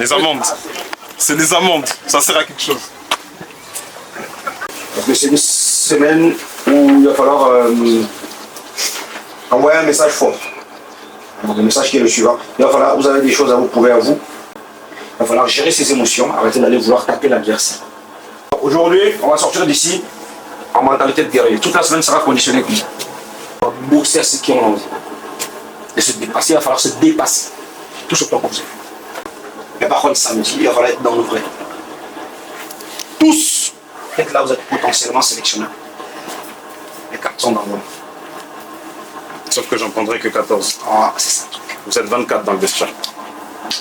Les amendes. C'est les amendes. Ça sert à quelque chose. Parce que c'est une semaine où il va falloir envoyer un message fort. Donc, le message qui est le suivant. Il va falloir, vous avez des choses à vous prouver à vous. Il va falloir gérer ses émotions. Arrêtez d'aller vouloir taper l'adversaire. Aujourd'hui, on va sortir d'ici en mentalité de guerrier. Toute la semaine sera conditionnée comme ça. On va boxer à ceux qui ont envie. Et se dépasser, il va falloir se dépasser. Tout ce qu'on conseille. Mais par contre, samedi, il va falloir être dans le vrai. Tous. Peut-être là, vous êtes potentiellement sélectionnés. Les 4 sont dans le vrai. Sauf que j'en prendrai que 14. Ah, c'est ça. Vous êtes 24 dans le vestiaire.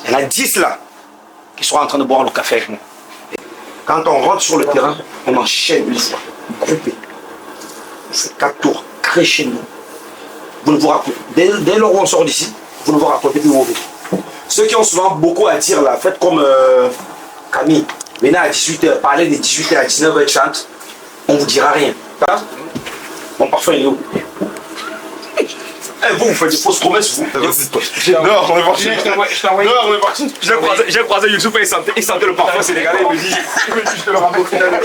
Il y en a 10 là qui seront en train de boire le café avec moi. Quand on rentre sur le terrain, on enchaîne une fois, groupé. On fait 4 tours, crescendo. Vous ne vous racontez. Dès lors où on sort d'ici, vous ne vous racontez plus vos vies. Ceux qui ont souvent beaucoup à dire là, faites comme Camille. Venez à 18h, parlez des 18h à 19h, chante. On ne vous dira rien. Mon parfum il est où? Eh, vous faites des fausses promesses, vous. Dehors, on est parti. Dehors, on est parti. J'ai croisé Youssouf et il sentait le parfum sénégalais. Il me dit, je te le rends au final.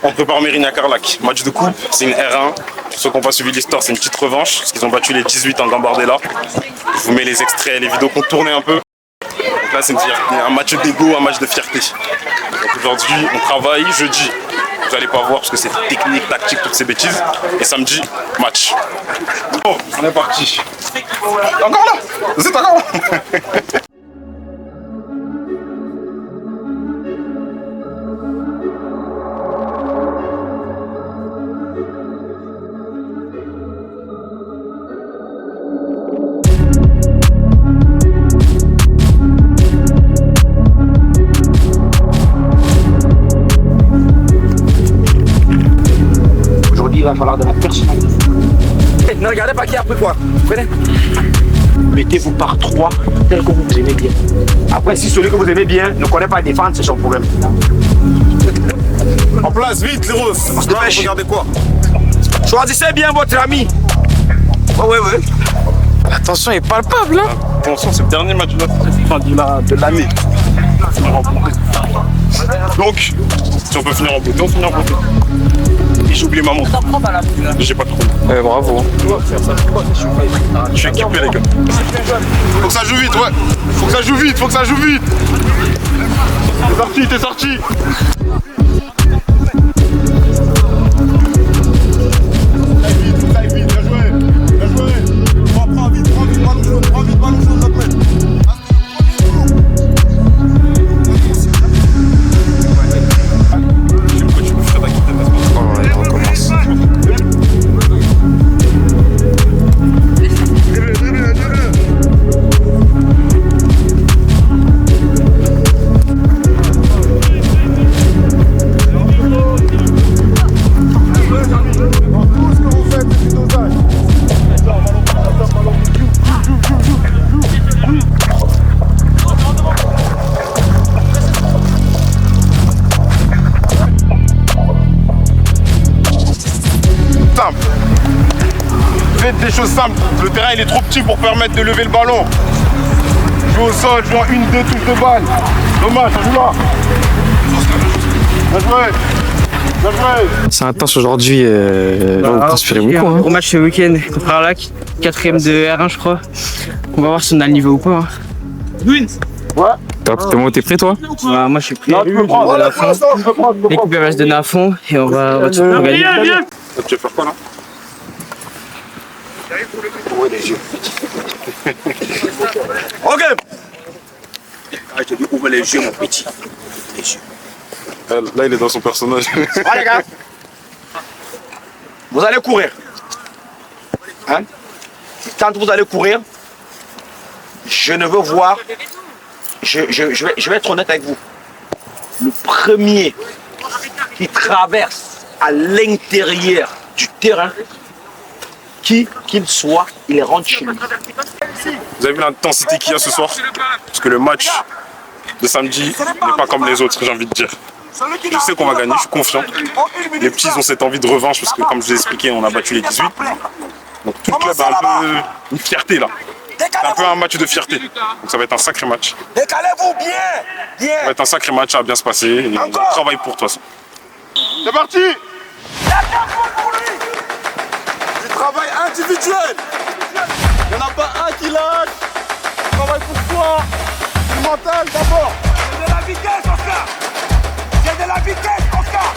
On prépare Mérignac Carlac. Match de coupe, c'est une R1. Pour ceux qui n'ont pas suivi l'histoire, c'est une petite revanche. Parce qu'ils ont battu les 18 en Gambardella. Je vous mets les extraits, les vidéos qu'on tournait un peu. Donc là, c'est un match d'ego, un match de fierté. Donc aujourd'hui, on travaille. Jeudi, vous n'allez pas voir parce que c'est technique, tactique, toutes ces bêtises. Et samedi, match. Bon, on est parti. Encore là? Vous êtes encore là? Il va falloir de la personnalité. Ne regardez pas qui a pris quoi. Prenez. Mettez-vous par 3 tel que vous aimez bien. Après, si celui que vous aimez bien ne connaît pas défendre, c'est son problème. En place, vite, les roses. On se dépêche. Regardez quoi? Choisissez bien votre ami. Oui. Attention, il est palpable, hein. Attention, c'est le dernier match de l'année. Donc, si on peut finir en beauté, on finit en beauté. Et j'ai oublié ma montre. J'ai pas trop. Bravo. Je suis équipé, les gars. Faut que ça joue vite, ouais. Faut que ça joue vite. T'es sorti. Faites des choses simples. Le terrain il est trop petit pour permettre de lever le ballon. Joue au sol, joue en 1-2 touches de balle. Dommage, ça joue là. Bien joué. Bien joué. C'est intense aujourd'hui. On transpire beaucoup. Hein. Gros match ce week-end contre Arlac, 4ème de R1 je crois. On va voir si on a le niveau ou pas. Hein. Top, t'es prêt toi? Moi je suis prêt. L'équipe va se donner à fond et on va tout pour gagner. Tu veux faire quoi là? Ouvrez les yeux. Ok. Je te dis, ouvre les yeux, mon petit. Les yeux. Là, il est dans son personnage. Ah, les gars. Vous allez courir. Hein? Quand vous allez courir, je ne veux voir. Je vais être honnête avec vous. Le premier qui traverse à l'intérieur du terrain, qui qu'il soit, il rentre chez lui. Vous avez vu l'intensité qu'il y a ce soir? Parce que le match de samedi n'est pas comme les autres, j'ai envie de dire. Je sais qu'on va gagner, je suis confiant. Les petits ont cette envie de revanche parce que, comme je vous ai expliqué, on a battu les 18. Donc tout le club a un peu une fierté là. C'est un peu un match de fierté. Donc ça va être un sacré match. Décalez-vous bien. Ça va être un sacré match, ça va bien se passer. Et on travaille pour toi. C'est parti! Du travail individuel. Il n'y en a pas un qui lâche. Du travail pour toi. Du mental d'abord. C'est de la vitesse, Oscar. C'est de la vitesse, Oscar.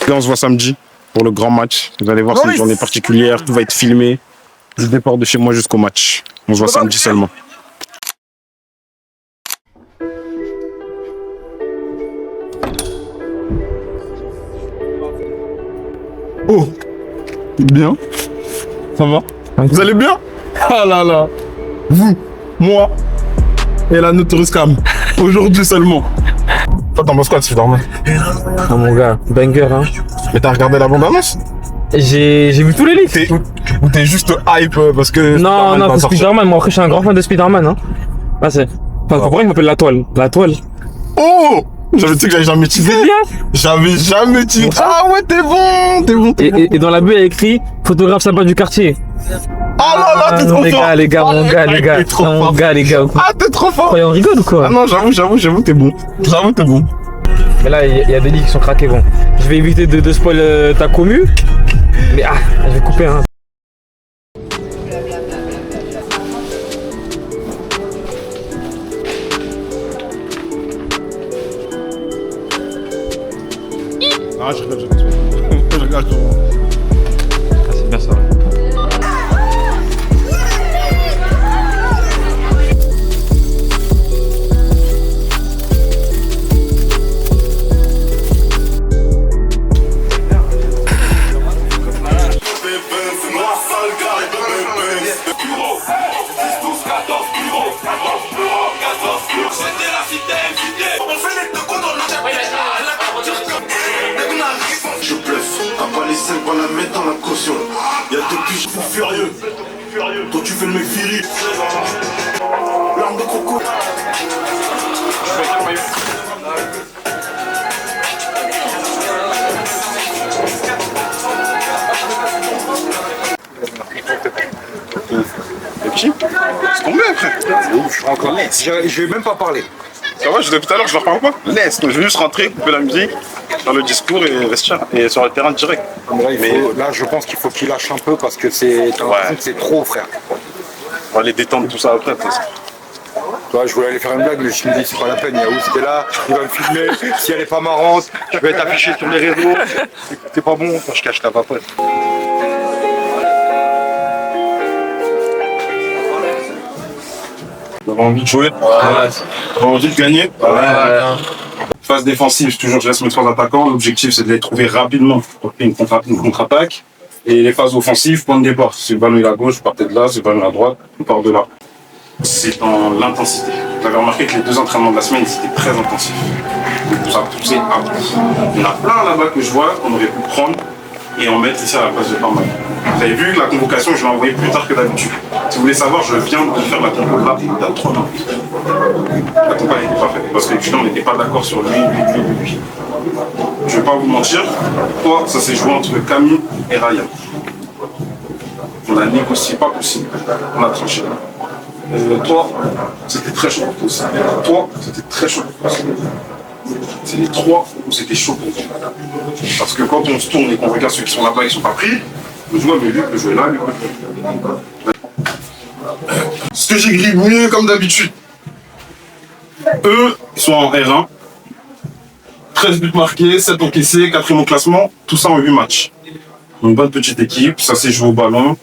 Là, on se voit samedi pour le grand match. Vous allez voir, c'est une journée particulière. Tout va être filmé. Du départ de chez moi jusqu'au match. On se voit samedi seulement. Oh, bien. Ça va? Vous allez bien? Ah là là. Vous, moi et la Notorious Cam. Aujourd'hui seulement. Toi, t'en penses quoi de Spider-Man? Ah mon gars, banger hein. Mais t'as regardé la bande-annonce? J'ai vu tous les leaks. Ou t'es juste hype parce que. Non, Spider-Man non, va c'est sortir. Spider-Man, moi après je suis un grand fan de Spider-Man hein. Ah c'est. Enfin, pourquoi il m'appelle la toile? La toile. Oh! J'avais dit que j'avais jamais teasé. C'est bien. J'avais jamais teasé. Ah ouais, t'es bon, t'es bon. Et dans la bulle il y a écrit photographe sympa du quartier. Oh là là, t'es trop les fort. gars, les gars, mon gars, les gars. T'es trop Non, mon fort. gars, les gars. Ah, t'es trop fort. On rigole ou quoi? Ah non, j'avoue, t'es bon. J'avoue, t'es bon. Mais là, il y a des leaks qui sont craqués, bon. Je vais éviter de spoil ta commu. Mais ah, je vais couper, hein. Ah, je rigole. Je rigole. Ah, c'est bien ça. Je bluffe, à pas les scènes qu'on la met dans la caution. Y'a deux piges furieux. Toi tu fais le mec viril. L'arme de coco. C'est combien, frère? Je vais même pas parler. Ça va, depuis tout à l'heure, je leur parle pas. Laisse, je vais juste rentrer, couper la musique, faire le discours et vestir. Et sur le terrain direct. Là, je pense qu'il faut qu'il lâche un peu parce que c'est trop, frère. On va les détendre tout ça après. Toi, je voulais aller faire une blague, mais je me dis, c'est pas la peine. Yaouz, t'es là, il va me filmer. Si elle est pas marrante, je vais être affiché sur les réseaux. C'est pas bon, je cache ta papote. Vous avez envie de jouer? Ouais. Vous avez envie de gagner? Ouais. Phase défensive, toujours je laisse mes trois attaquants. L'objectif c'est de les trouver rapidement pour faire une contre-attaque. Et les phases offensives, point de départ. Si le ballon est à gauche, vous partez de là. Si le ballon est à droite, vous partez de là. C'est dans l'intensité. Vous avez remarqué que les 2 entraînements de la semaine, c'était très intensif. Donc vous avez poussé à bout. Il y en a plein là-bas que je vois qu'on aurait pu prendre et en mettre ici à la place de Parma. Vous avez vu que la convocation, je l'ai envoyée plus tard que d'habitude. Si vous voulez savoir, je viens de faire la convo là, il y a 3 ans. La convo n'était pas faite parce que évidemment, on n'était pas d'accord sur lui. Je vais pas vous mentir, toi, ça s'est joué entre Camille et Ryan. On a négocié, pas possible. On a tranché. Toi, c'était très chaud pour toi. Toi, c'était très chaud pour toi. C'est les 3 où c'était chaud pour toi. Parce que quand on se tourne et qu'on regarde ceux qui sont là-bas, ils ne sont pas pris, on se dit, mais lui peut jouer là, lui peut jouer là. Ce que j'ai gribouillé comme d'habitude. Eux, ils sont en R1. 13 buts marqués, 7 encaissés, 4e au classement, tout ça en 8 matchs. Une bonne petite équipe, ça s'est joué au ballon.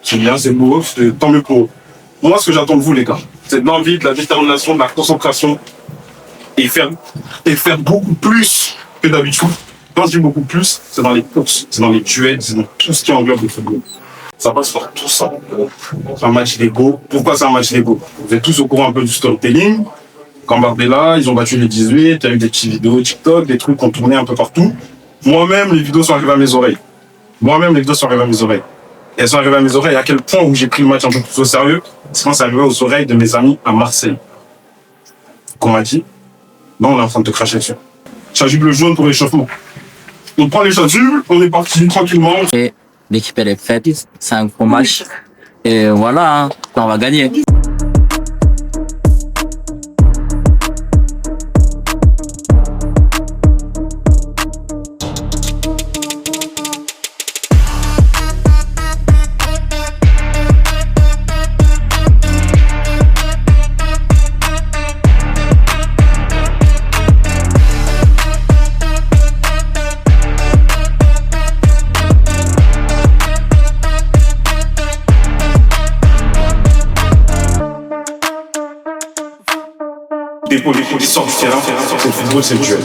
C'est bien, c'est beau, tant mieux pour eux. Moi, ce que j'attends de vous, les gars, c'est de l'envie, de la détermination, de la concentration et faire beaucoup plus que d'habitude. Quand je dis beaucoup plus, c'est dans les courses, c'est dans les duels, c'est dans tout ce qui englobe le football. Ça passe par tout ça. Un match Lego. Pourquoi c'est un match Lego? Vous êtes tous au courant un peu du storytelling. Gambardella, ils ont battu les 18, il y a eu des petites vidéos TikTok, des trucs qu'on tournait un peu partout. Moi-même, les vidéos sont arrivées à mes oreilles. Et elles sont arrivées à mes oreilles à quel point où j'ai pris le match un peu plus au sérieux. C'est quand c'est arrivé aux oreilles de mes amis à Marseille. Qu'on m'a dit, non, on est en train de te cracher dessus. Chasuble jaune pour l'échauffement. On prend les chasubles, on est parti tranquillement. Et l'équipe elle est faite, c'est un gros match. Et voilà, hein, on va gagner. Les sortent du terrain, c'est le football, c'est le duel.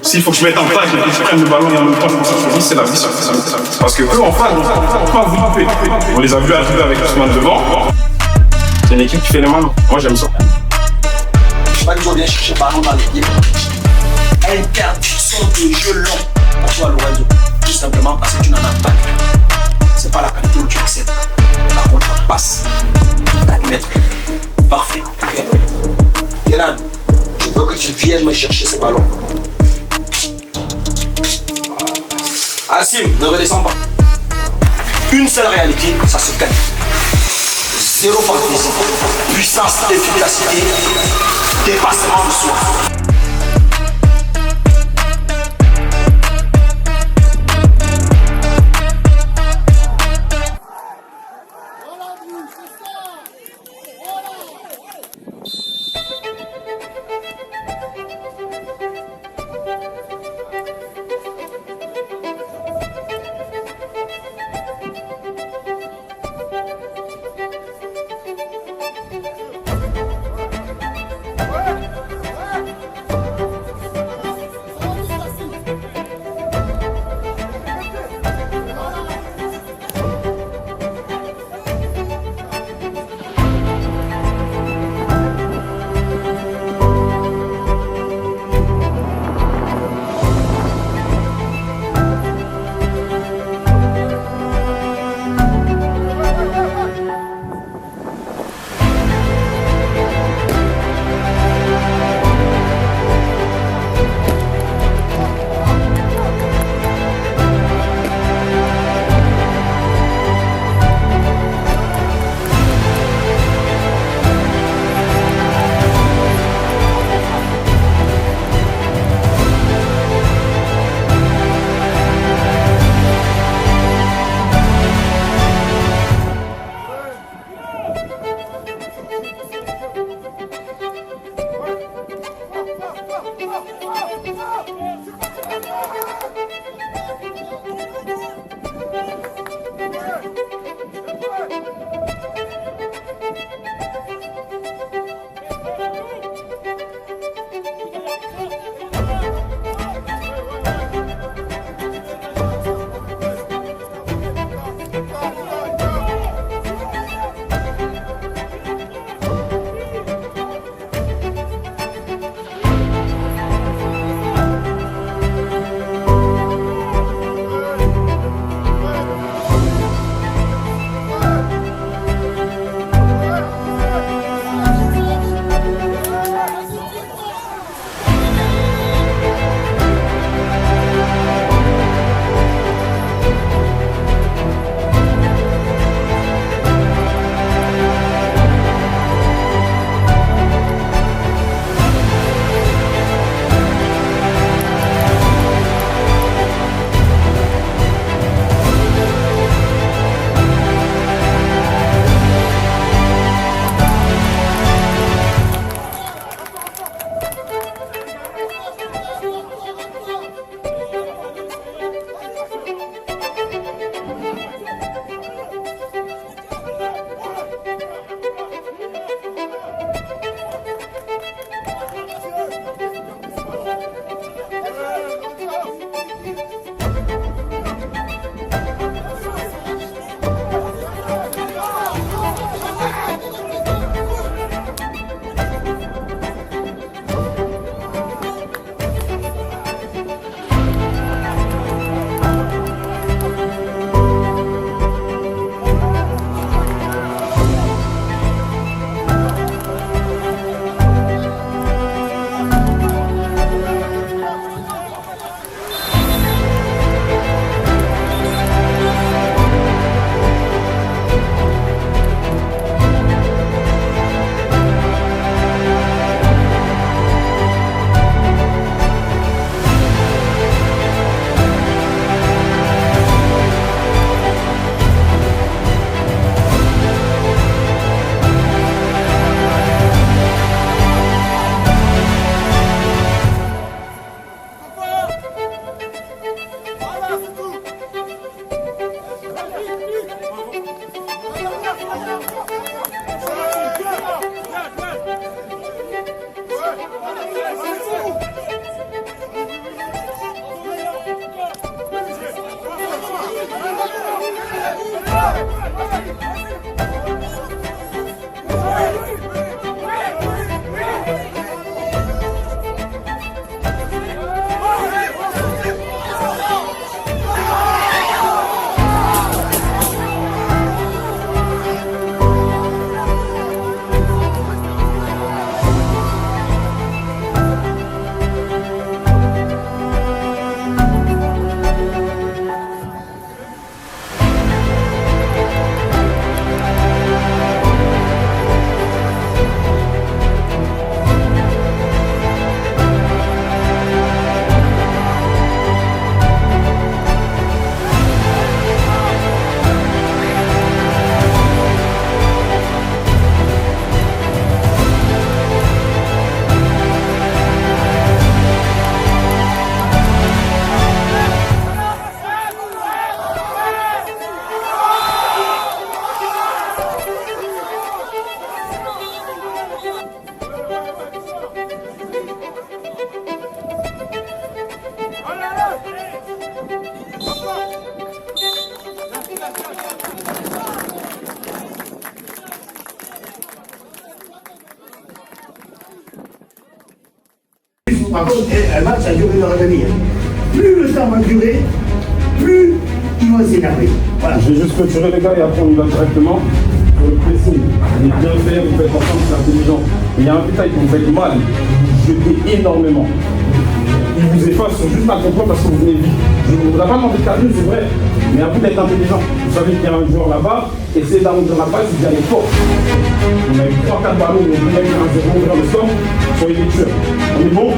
S'il faut que je mette un pack et que je prenne le ballon et en même temps je me c'est la vie. Parce que eux en face, on va pas vous louper. On les a vus arriver avec Ousmane devant. C'est une équipe qui fait les mains. Moi j'aime ça. Pas toujours bien chercher le ballon dans l'équipe. Interdiction de jeu long pour toi Lorenzo. Tout simplement parce que tu n'en as pas. C'est pas la qualité où tu acceptes. Par contre, la passe, ta mètre. Parfait. Kenan, je veux que tu viennes me chercher ce ballon. Assim, ne redescends pas. Une seule réalité, ça se gagne. Zéro fantaisie, puissance, efficacité, dépassement de soi. Par contre, un match a duré une heure et demie. Plus le temps va durer, plus ils vont s'énerver. Voilà. Je vais juste clôturer les gars et après on y va directement. Pour le pressing, il est bien fait, vous faites ensemble, c'est intelligent. Mais il y a un détail que vous faites mal, vous jetez énormément. Ils vous effacent, sont juste à comprendre parce que vous venez vite. Je ne vous ai pas demandé de calmer, c'est vrai, mais à vous d'être intelligent. Vous savez qu'il y a un joueur là-bas, essayez d'arrondir la balle, c'est d'y aller fort. On a eu 3-4 ballons, on a eu un 0 ouvrir le score, soyez les tueurs. On est bon?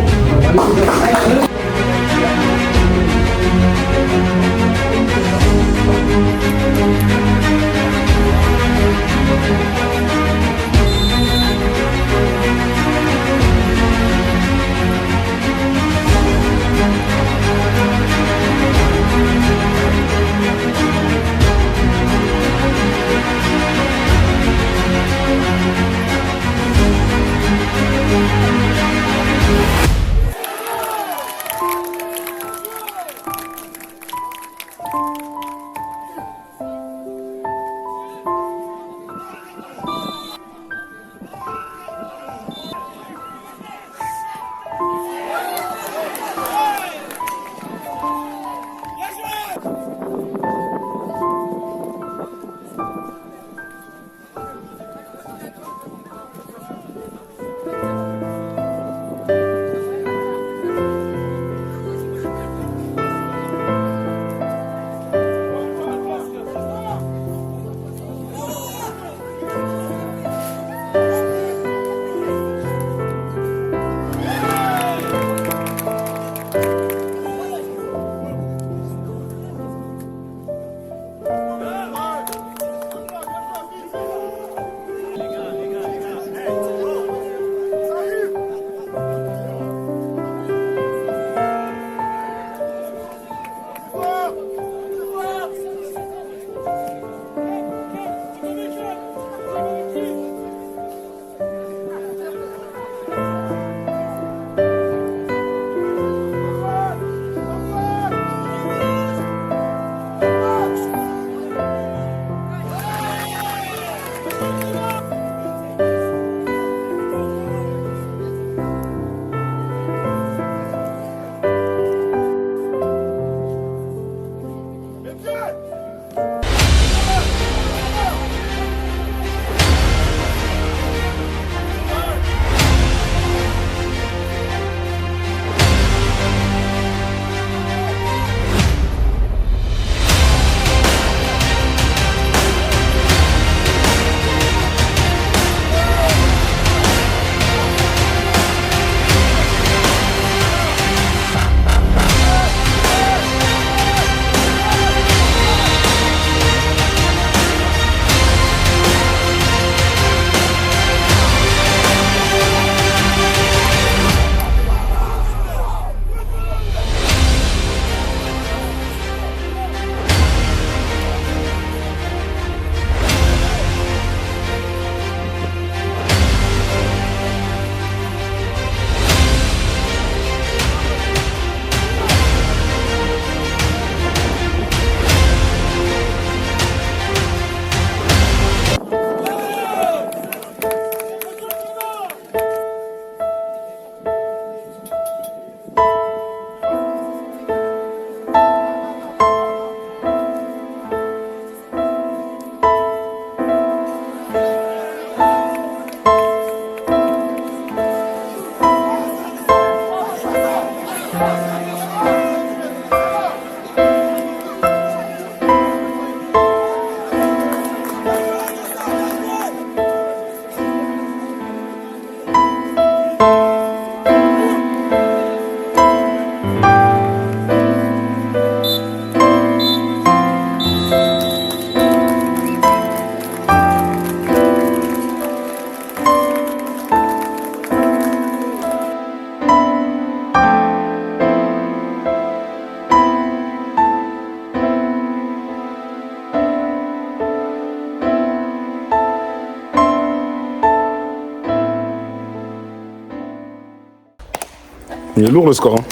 Il est lourd le score. Hein.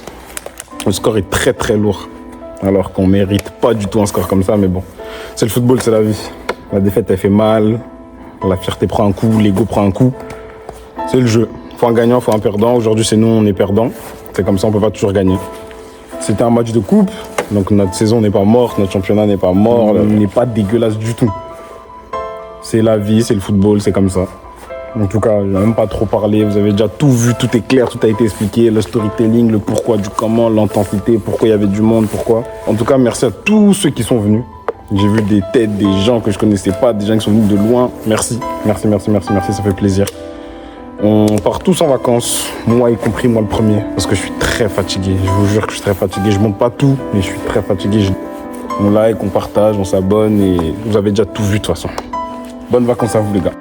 Le score est très très lourd. Alors qu'on mérite pas du tout un score comme ça, mais bon. C'est le football, c'est la vie. La défaite, elle fait mal. La fierté prend un coup, l'ego prend un coup. C'est le jeu. Faut un gagnant, faut un perdant. Aujourd'hui, c'est nous, on est perdants. C'est comme ça, on peut pas toujours gagner. C'était un match de coupe. Donc notre saison n'est pas morte, notre championnat n'est pas mort. On n'est pas dégueulasse du tout. C'est la vie, c'est le football, c'est comme ça. En tout cas, je n'ai même pas trop parlé. Vous avez déjà tout vu, tout est clair, tout a été expliqué. Le storytelling, le pourquoi du comment, l'intensité, pourquoi il y avait du monde, pourquoi. En tout cas, merci à tous ceux qui sont venus. J'ai vu des têtes, des gens que je connaissais pas, des gens qui sont venus de loin. Merci, merci, merci, merci, merci, ça fait plaisir. On part tous en vacances, moi y compris, moi le premier, parce que je suis très fatigué. Je vous jure que je suis très fatigué. Je monte pas tout, mais je suis très fatigué. On like, on partage, on s'abonne et vous avez déjà tout vu de toute façon. Bonnes vacances à vous les gars.